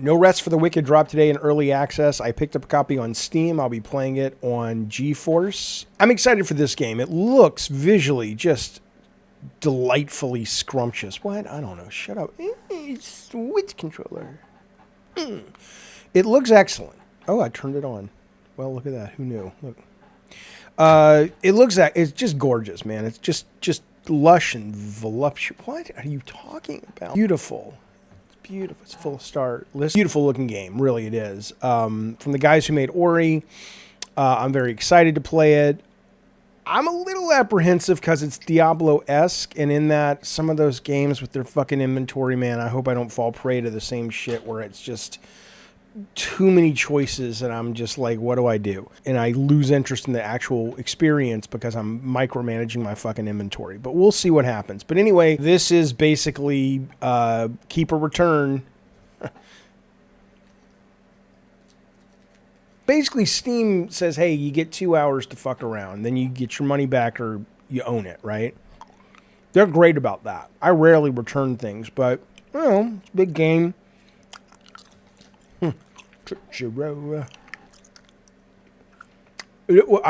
No Rest for the Wicked dropped today in early access. I picked up a copy on Steam. I'll be playing it on GeForce. I'm excited for this game. It looks visually just delightfully scrumptious. What? I don't know. Shut up. Switch controller. It looks excellent. Oh, I turned it on. Well, look at that. Who knew? Look. It's just gorgeous, man. It's just lush and voluptuous. What are you talking about? Beautiful. It's beautiful. It's full of stars. Beautiful looking game. Really, it is. From the guys who made Ori. I'm very excited to play it. I'm a little apprehensive because it's Diablo-esque, and in that, some of those games with their fucking inventory, man, I hope I don't fall prey to the same shit where it's just too many choices and I'm just like, what do I do? And I lose interest in the actual experience because I'm micromanaging my fucking inventory. But we'll see what happens. But anyway, this is basically keep or return. Basically, Steam says, hey, you get 2 hours to fuck around. Then you get your money back or you own it, right? They're great about that. I rarely return things, but, you know, it's a big game. I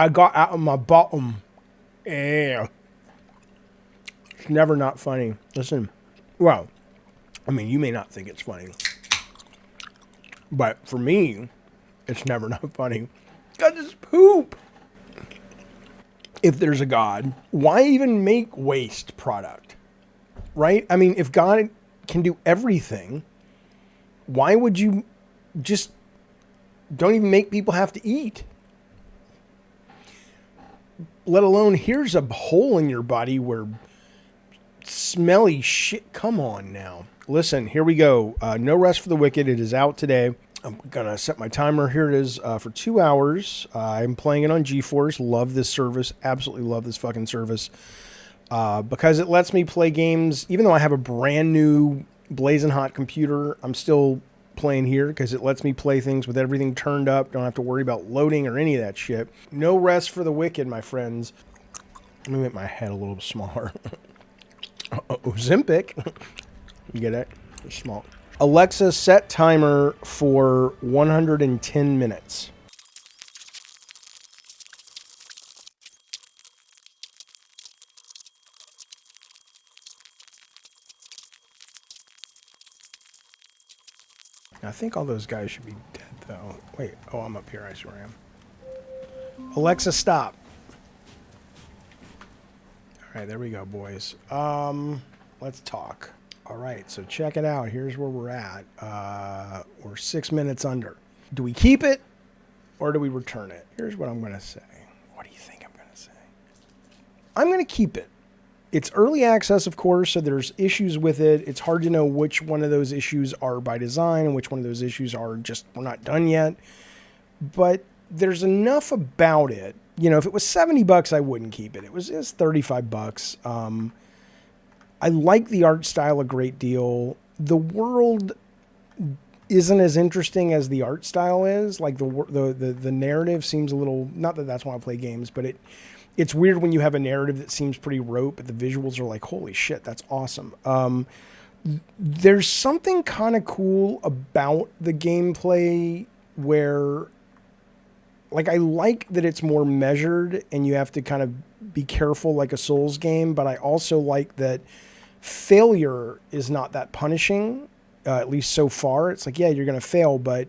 got out of my bottom. Yeah. It's never not funny. Listen, well, I mean, you may not think it's funny, but for me, it's never not funny. God, just poop. If there's a God, why even make waste product? Right? I mean, if God can do everything, why would you just don't even make people have to eat? Let alone, here's a hole in your body where smelly shit. Come on now. Listen, here we go. No Rest for the Wicked. It is out today. I'm going to set my timer. Here it is for 2 hours. I'm playing it on GeForce. Love this service. Absolutely love this fucking service. Because it lets me play games. Even though I have a brand new blazing hot computer, I'm still playing here because it lets me play things with everything turned up. Don't have to worry about loading or any of that shit. No Rest for the Wicked, my friends. Let me make my head a little smaller. Ozempic. You get it? It's small. Alexa, set timer for 110 minutes. I think all those guys should be dead, though. Wait. Oh, I'm up here. I swear I am. Alexa, stop. All right, there we go, boys. Let's talk. All right, so check it out. Here's where we're at. We're 6 minutes under. Do we keep it or do we return it? Here's what I'm going to say. What do you think I'm going to say? I'm going to keep it. It's early access, of course, so there's issues with it. It's hard to know which one of those issues are by design and which one of those issues are just, we're not done yet. But there's enough about it. You know, if it was $70, I wouldn't keep it. It was $35. I like the art style a great deal. The world isn't as interesting as the art style is. Like the narrative seems a little, not that that's why I play games, but it's weird when you have a narrative that seems pretty rote, but the visuals are like, holy shit, that's awesome. There's something kind of cool about the gameplay where, like, I like that it's more measured and you have to kind of be careful like a Souls game, but I also like that failure is not that punishing, at least so far. It's like, yeah, you're going to fail, but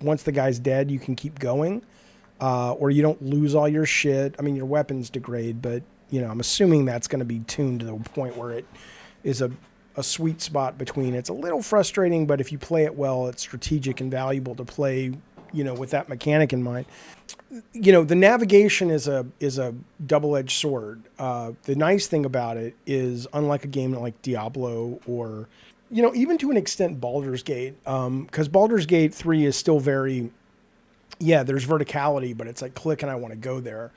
once the guy's dead, you can keep going, or you don't lose all your shit. I mean, your weapons degrade, but, you know, I'm assuming that's going to be tuned to the point where it is a sweet spot between it's a little frustrating, but if you play it well, it's strategic and valuable to play, you know, with that mechanic in mind. You know, the navigation is a double-edged sword. The nice thing about it is, unlike a game like Diablo or, you know, even to an extent Baldur's Gate, because Baldur's Gate 3 is still very, yeah, there's verticality, but it's like click and I want to go there.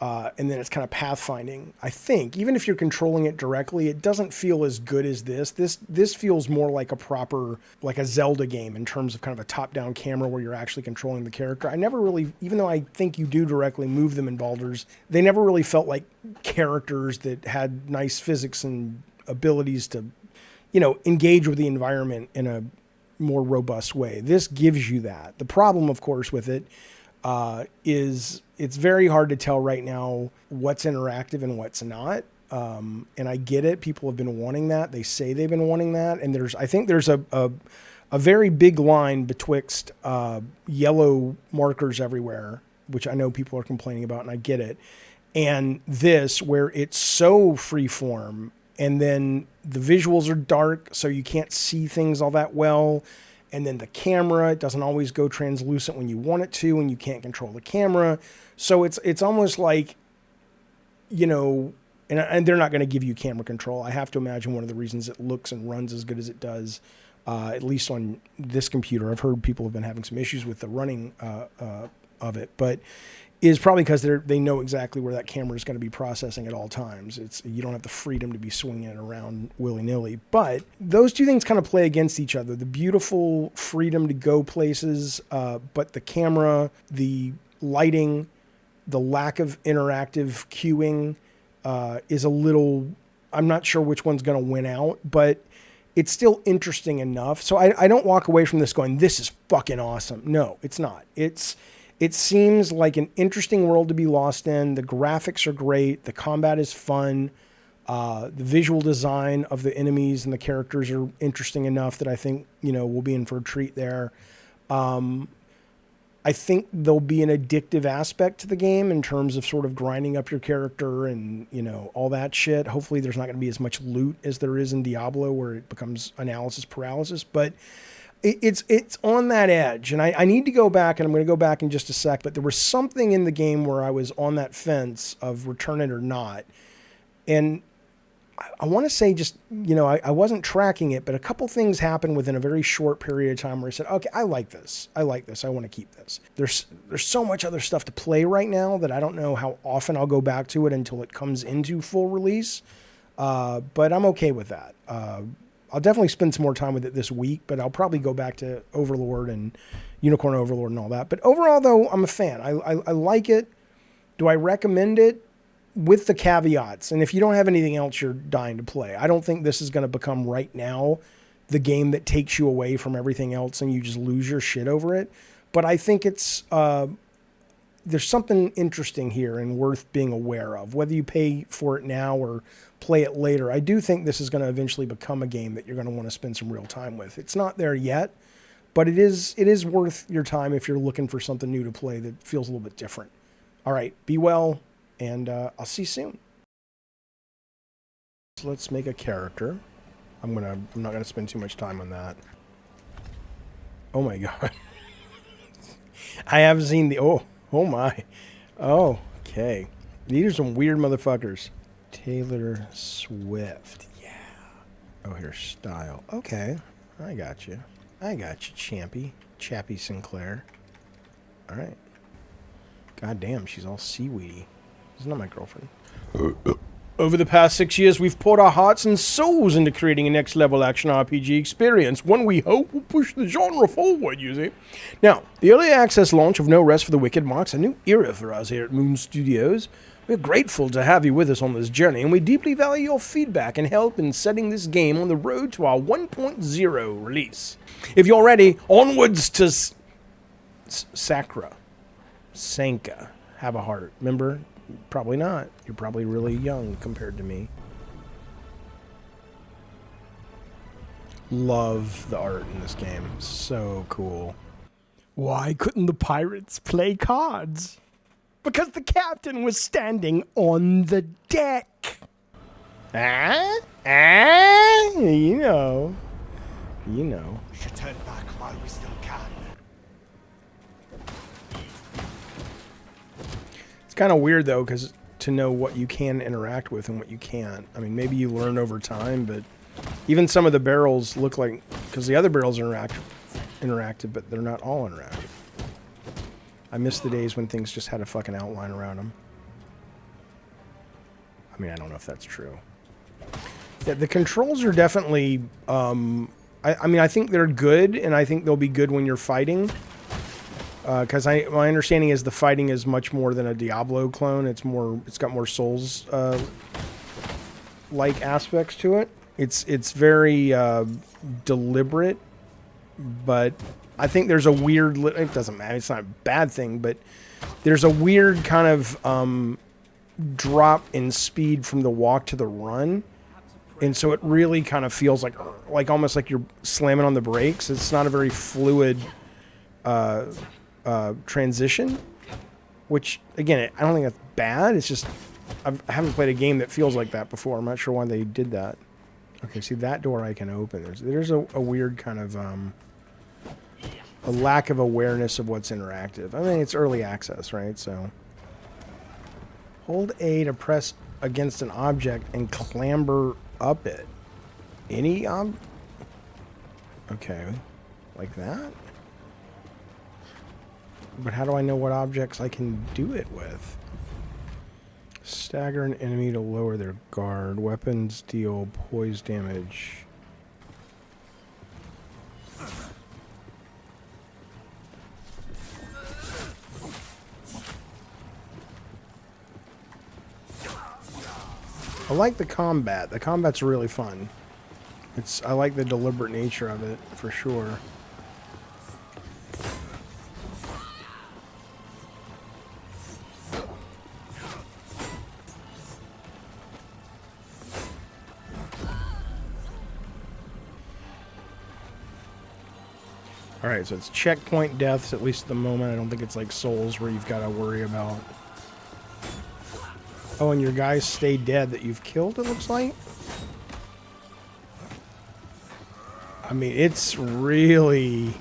And then it's kind of pathfinding. I think even if you're controlling it directly, it doesn't feel as good as this. This feels more like a proper, like a Zelda game in terms of kind of a top-down camera where you're actually controlling the character. I never really, even though I think you do directly move them in Baldur's, they never really felt like characters that had nice physics and abilities to, you know, engage with the environment in a more robust way. This gives you that. The problem, of course, with it is it's very hard to tell right now what's interactive and what's not. And I get it. People have been wanting that. They say they've been wanting that. And I think there's a very big line betwixt yellow markers everywhere, which I know people are complaining about, and I get it, and this, where it's so freeform, and then the visuals are dark, so you can't see things all that well, and then the camera, it doesn't always go translucent when you want it to, and you can't control the camera. So it's almost like, you know, and they're not going to give you camera control. I have to imagine one of the reasons it looks and runs as good as it does, at least on this computer, I've heard people have been having some issues with the running of it, but is probably because they know exactly where that camera is going to be processing at all times. You don't have the freedom to be swinging it around willy-nilly. But those two things kind of play against each other. The beautiful freedom to go places, but the camera, the lighting, the lack of interactive cueing is a little... I'm not sure which one's going to win out, but it's still interesting enough. So I don't walk away from this going, this is fucking awesome. No, it's not. It seems like an interesting world to be lost in. The graphics are great. The combat is fun. The visual design of the enemies and the characters are interesting enough that I think, you know, we'll be in for a treat there. I think there'll be an addictive aspect to the game in terms of sort of grinding up your character and, you know, all that shit. Hopefully there's not going to be as much loot as there is in Diablo, where it becomes analysis paralysis, but it's on that edge. And I need to go back, and I'm going to go back in just a sec, but there was something in the game where I was on that fence of return it or not. And I want to say, just, you know, I wasn't tracking it, but a couple things happened within a very short period of time where I said, okay, I like this. I want to keep this. There's so much other stuff to play right now that I don't know how often I'll go back to it until it comes into full release. But I'm okay with that. I'll definitely spend some more time with it this week, but I'll probably go back to Overlord and Unicorn Overlord and all that. But overall, though, I'm a fan. I like it. Do I recommend it? With the caveats. And if you don't have anything else you're dying to play, I don't think this is going to become right now the game that takes you away from everything else and you just lose your shit over it. But I think it's there's something interesting here and worth being aware of, whether you pay for it now or play it later. I do think this is going to eventually become a game that you're going to want to spend some real time with. It's not there yet, but it is worth your time if you're looking for something new to play that feels a little bit different. All right, be well. And I'll see you soon. So let's make a character. I'm not gonna spend too much time on that. Oh my god. I haven't seen the oh my. Oh, okay. These are some weird motherfuckers. Taylor Swift. Yeah. Oh, here's style. Okay. I got you, Chappie Sinclair. All right. God damn, she's all seaweedy. She's not my girlfriend. Over the past 6 years, we've poured our hearts and souls into creating a next-level action RPG experience, one we hope will push the genre forward, you see. Now, the early access launch of No Rest for the Wicked marks a new era for us here at Moon Studios. We're grateful to have you with us on this journey, and we deeply value your feedback and help in setting this game on the road to our 1.0 release. If you're ready, onwards to Sakra. Sanka. Have a heart. Remember? Probably not. You're probably really young compared to me. Love the art in this game. So cool. Why couldn't the pirates play cards? Because the captain was standing on the deck. You know. We should turn back while we still can. It's kind of weird, though, because to know what you can interact with and what you can't. I mean, maybe you learn over time, but even some of the barrels look like... Because the other barrels are interactive, but they're not all interactive. I miss the days when things just had a fucking outline around them. I mean, I don't know if that's true. Yeah, the controls are definitely... I mean, I think they're good, and I think they'll be good when you're fighting. Because my understanding is the fighting is much more than a Diablo clone. It's got more Souls like aspects to it. It's very deliberate but I think there's a weird, it doesn't matter, it's not a bad thing, but there's a weird kind of drop in speed from the walk to the run. And so it really kind of feels like almost like you're slamming on the brakes. It's not a very fluid transition, which, again, I don't think that's bad. It's just I haven't played a game that feels like that before. I'm not sure why they did that. Okay, see, that door I can open. There's a weird kind of a lack of awareness of what's interactive. I mean, it's early access, right? So hold A to press against an object and clamber up it. Any okay, like that? But how do I know what objects I can do it with? Stagger an enemy to lower their guard. Weapons deal poise damage. I like the combat. The combat's really fun. I like the deliberate nature of it, for sure. Alright, so it's checkpoint deaths, at least at the moment. I don't think it's like Souls where you've got to worry about... Oh, and your guys stay dead that you've killed, it looks like? I mean, it's really...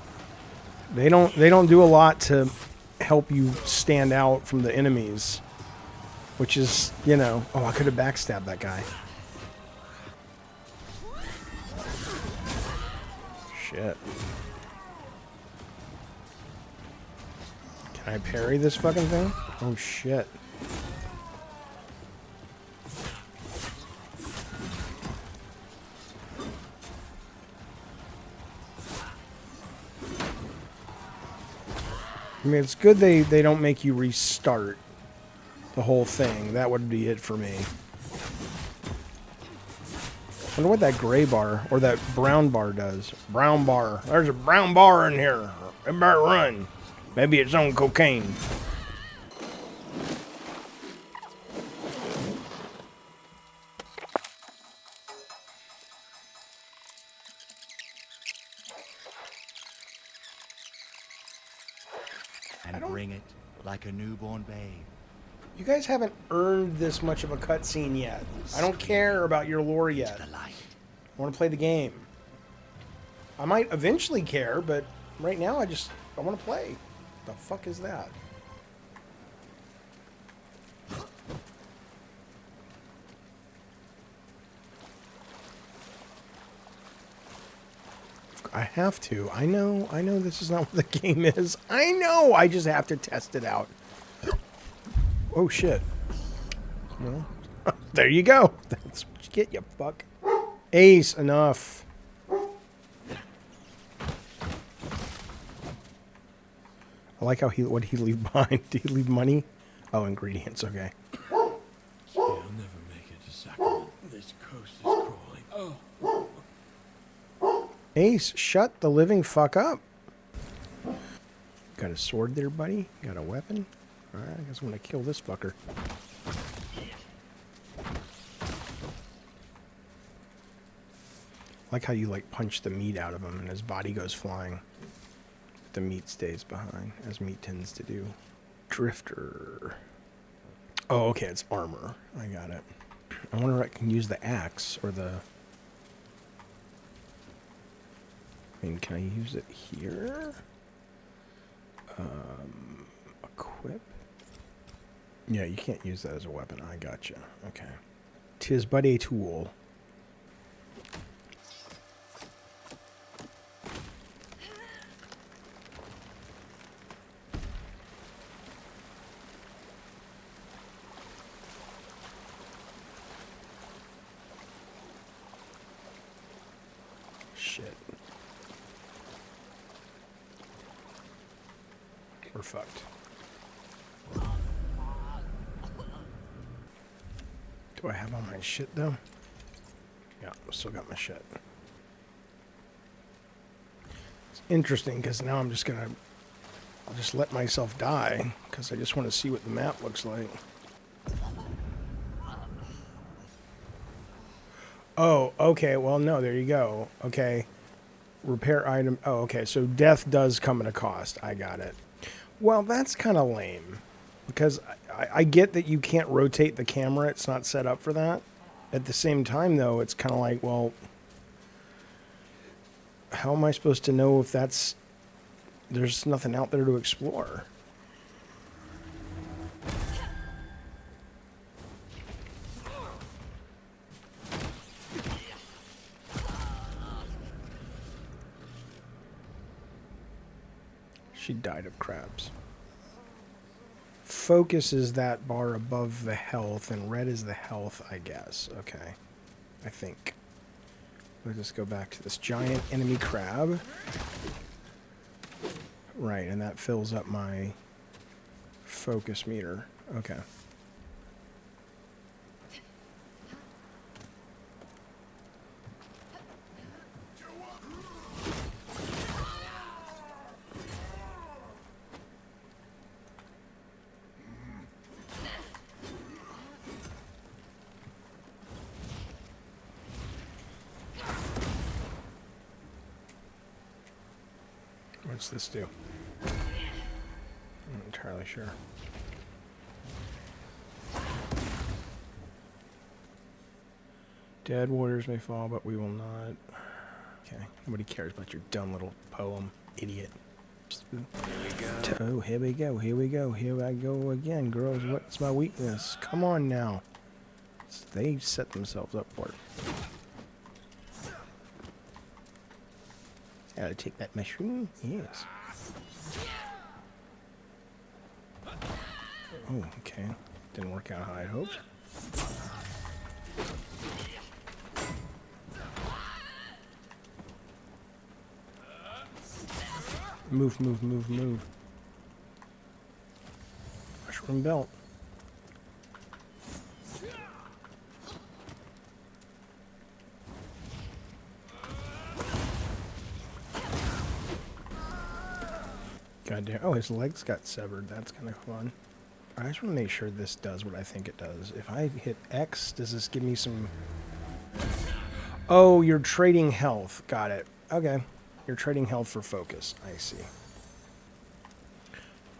They don't do a lot to help you stand out from the enemies. Which is, you know... Oh, I could have backstabbed that guy. Shit. Can I parry this fucking thing? Oh, shit. I mean, it's good they don't make you restart the whole thing. That would be it for me. I wonder what that gray bar, or that brown bar does. Brown bar. There's a brown bar in here. Everybody run. Maybe it's on cocaine. And bring it like a newborn babe. You guys haven't earned this much of a cutscene yet. I don't care about your lore yet. I want to play the game. I might eventually care, but right now I want to play. The fuck is that? I have to. I know this is not what the game is. I know, I just have to test it out. Oh shit. Well, there you go. That's what you get, you fuck. Ace, enough. I like how what he leave behind. Did he leave money? Oh, ingredients, okay. You'll never make it to Sacrament. This coast is crawling. Oh. Ace, shut the living fuck up. Got a sword there, buddy? Got a weapon? Alright, I guess I'm gonna kill this fucker. I like how you like punch the meat out of him and his body goes flying. The meat stays behind, as meat tends to do. Drifter. Oh, okay, it's armor. I got it. I wonder if I can use the axe or the... I mean, can I use it here? Equip? Yeah, you can't use that as a weapon. I gotcha. Okay. 'Tis but a tool. Shit. We're fucked. Do I have all my shit though? Yeah, still got my shit. It's interesting because now I'll just let myself die because I just want to see what the map looks like. Oh, okay. Well, no, there you go. Okay. Repair item. Oh, okay. So death does come at a cost. I got it. Well, that's kind of lame because I get that you can't rotate the camera. It's not set up for that. At the same time, though, it's kind of like, well, how am I supposed to know if there's nothing out there to explore? She died of crabs. Focus is that bar above the health, and red is the health, I guess. Okay. I think. Let's just go back to this giant enemy crab. Right, and that fills up my focus meter. Okay. What's this do? I'm not entirely sure. Dead warriors may fall, but we will not. Okay. Nobody cares about your dumb little poem, idiot. Oh, here we go. Here we go. Here I go again, girls. What's my weakness? Come on now. They set themselves up for it. Gotta take that mushroom. Yes. Oh, okay. Didn't work out how I'd hoped. Move, move, move, move. Mushroom belt. Goddamn. Oh, his legs got severed. That's kind of fun. I just want to make sure this does what I think it does. If I hit X, does this give me some... Oh, you're trading health. Got it. Okay. You're trading health for focus. I see.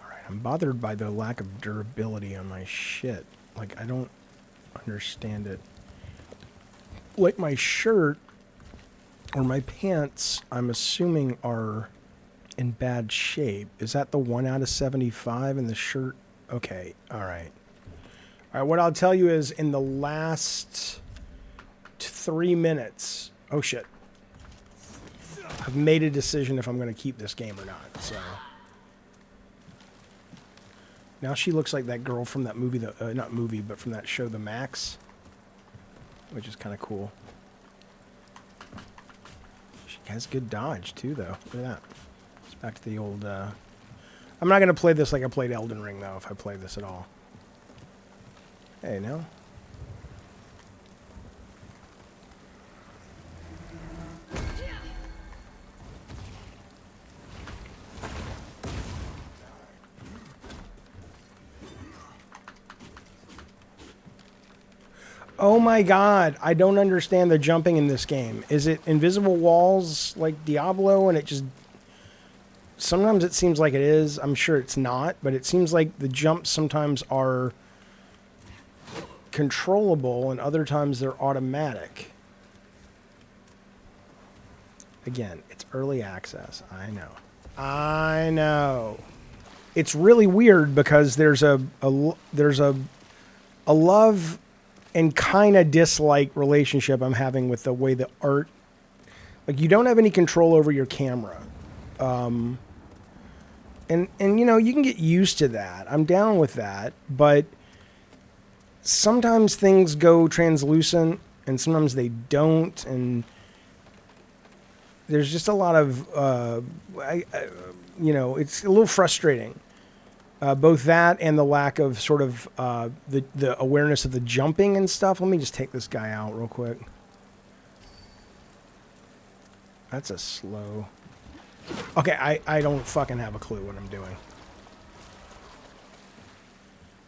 Alright, I'm bothered by the lack of durability on my shit. Like, I don't understand it. Like, my shirt or my pants, I'm assuming are in bad shape. Is that the 1 out of 75 in the shirt? Okay, alright. Alright, what I'll tell you is in the last 3 minutes... Oh, shit. I've made a decision if I'm going to keep this game or not, so... Now she looks like that girl from that movie, not movie, but from that show, The Max. Which is kind of cool. She has good dodge, too, though. Look at that. It's back to the old, I'm not going to play this like I played Elden Ring, though, if I play this at all. Hey, now. Oh my god, I don't understand the jumping in this game. Is it invisible walls like Diablo and it just... Sometimes it seems like it is. I'm sure it's not, but it seems like the jumps sometimes are controllable and other times they're automatic. Again, it's early access. I know. I know. It's really weird because there's a love and kind of dislike relationship I'm having with the way the art... Like, you don't have any control over your camera. And you know, you can get used to that. I'm down with that. But sometimes things go translucent and sometimes they don't. And there's just a lot of, you know, it's a little frustrating. Both that and the lack of sort of the awareness of the jumping and stuff. Let me just take this guy out real quick. That's a slow... Okay, I don't fucking have a clue what I'm doing.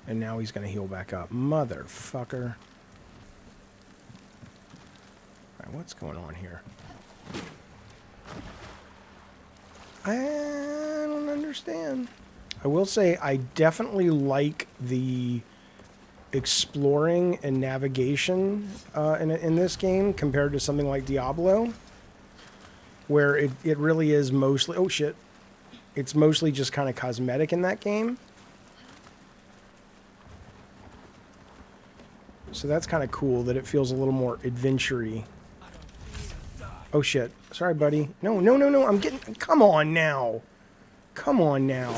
And now he's gonna heal back up. Motherfucker. Alright, what's going on here? I don't understand. I will say I definitely like the exploring and navigation in this game compared to something like Diablo, where it really is mostly... Oh, shit. It's mostly just kind of cosmetic in that game. So that's kind of cool that it feels a little more adventure-y. Oh, shit. Sorry, buddy. No, no, no, no. I'm getting... Come on now. Come on now.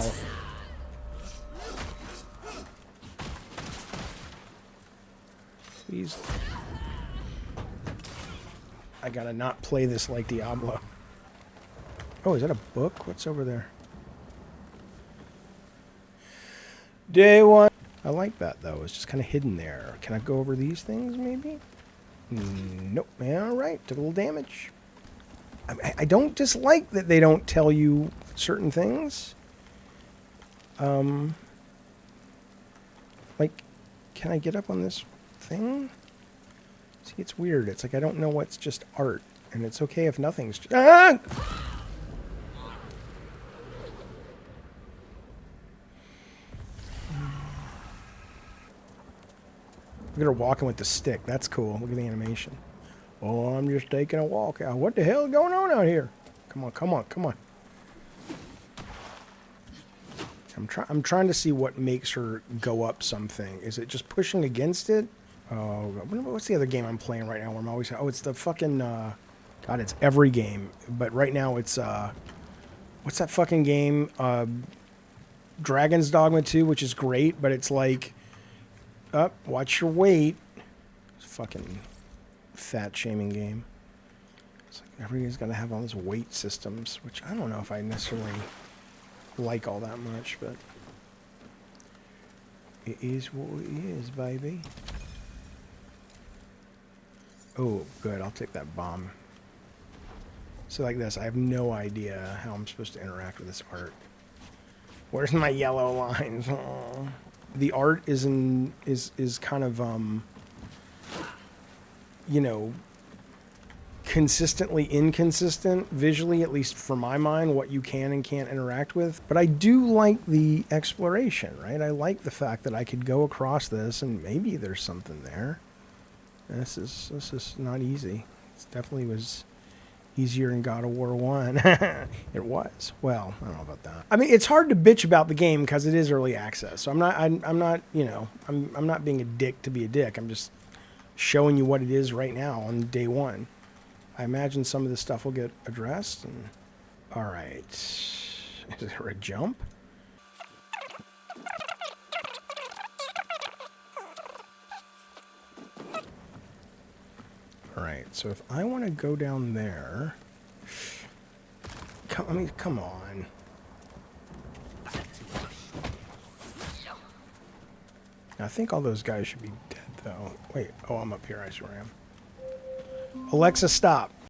Please. I gotta not play this like Diablo. Oh, is that a book? What's over there? Day one. I like that, though. It's just kind of hidden there. Can I go over these things, maybe? Nope. Yeah, all right. Took a little damage. I don't dislike that they don't tell you certain things. Like, can I get up on this thing? See, it's weird. It's like I don't know what's just art. And it's okay if nothing's... Ah! Look at her walking with the stick. That's cool. Look at the animation. Oh, I'm just taking a walk out. What the hell is going on out here? Come on, come on, come on. I'm trying to see what makes her go up something. Is it just pushing against it? Oh, what's the other game I'm playing right now where I'm always... Oh, it's the fucking... God, it's every game. But right now it's... What's that fucking game? Dragon's Dogma 2, which is great, but it's like... watch your weight. It's a fucking fat shaming game. It's like everybody's got to have all these weight systems, which I don't know if I necessarily like all that much, but it is what it is, baby. Oh, good. I'll take that bomb. So like this, I have no idea how I'm supposed to interact with this art. Where's my yellow lines? Oh. The art is kind of you know, consistently inconsistent visually, at least for my mind, what you can and can't interact with. But I do like the exploration, right? I like the fact that I could go across this and maybe there's something there. This is not easy. It definitely was easier in God of War 1. It was. Well, I don't know about that. I mean, it's hard to bitch about the game because it is early access. So I'm not, you know, I'm not being a dick to be a dick. I'm just showing you what it is right now on day one. I imagine some of this stuff will get addressed. And all right. Is there a jump? All right, so if I want to go down there... come on. I think all those guys should be dead, though. Wait, oh, I'm up here, I swear I am. Alexa, stop.